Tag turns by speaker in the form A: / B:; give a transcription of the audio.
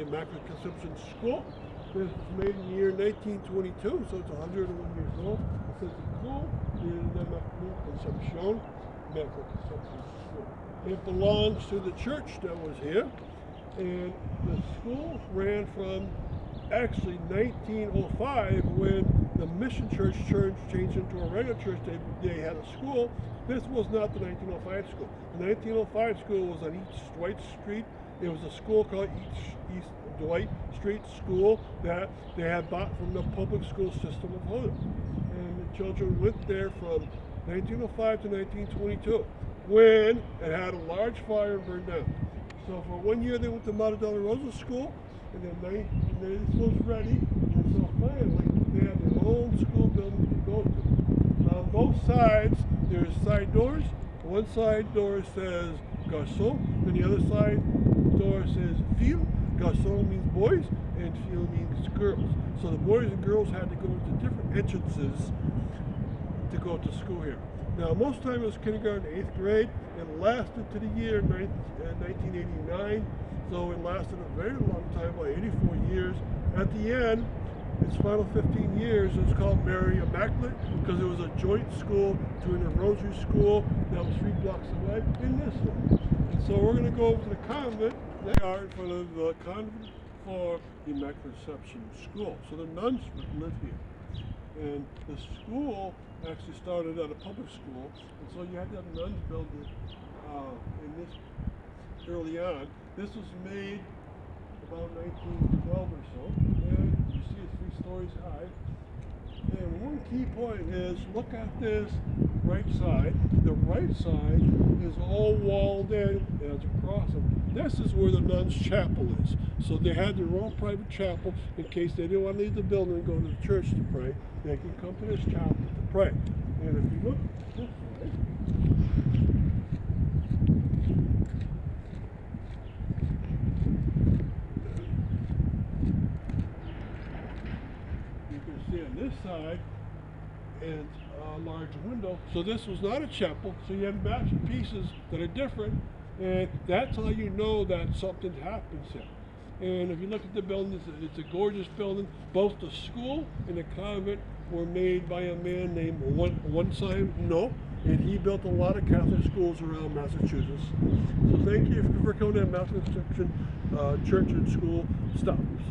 A: Immaculate Conception School. This was made in the year 1922, so it's 101 years old. It says the school is Immaculate Conception, Immaculate Conception School. It belongs to the church that was here, and the school ran from actually 1905 when the mission church changed into a regular church. They had a school. This was not the 1905 school. The 1905 school was on East Dwight Street. It was a school called East Dwight Street School that they had bought from the public school system of Holyoke. And the children went there from 1905 to 1922 when it had a large fire and burned down. So for 1 year they went to Mata Della Rosa School, and then this was ready, and so finally they had their own school building to go to. On both sides there's side doors. One side door says garçon, and the other side door says fille. Garçon means boys, and fille means girls. So the boys and girls had to go into different entrances to go to school here. Now, most of the time it was kindergarten to 8th grade. It lasted to the year 1989, so it lasted a very long time, about 84 years. At the end, its final 15 years, it was called Mary Immaculate because it was a joint school between a rosary school that was 3 blocks away and this one. And so we're going to go over to the convent. They are in front of the convent for the Immaculate Conception School. So the nuns live here. And the school actually started at a public school, and so you had to have nuns build it in this early on. This was made about 1912 or so, and you see it's 3 stories high. And one key point is, look at this right side. The right side is all walled in and has a cross. This is where the nuns' chapel is. So they had their own private chapel in case they didn't want to leave the building and go to the church to pray. They can come to this chapel to pray. And if you look this way, you can see on this side is a large window. So this was not a chapel, so you have matching pieces that are different, and that's how you know that something happens here. And if you look at the building, it's a gorgeous building. Both the school and the convent were made by a man named One Simon No, and he built a lot of Catholic schools around Massachusetts. So thank you for coming to Immaculate Conception Church and School Stoppers.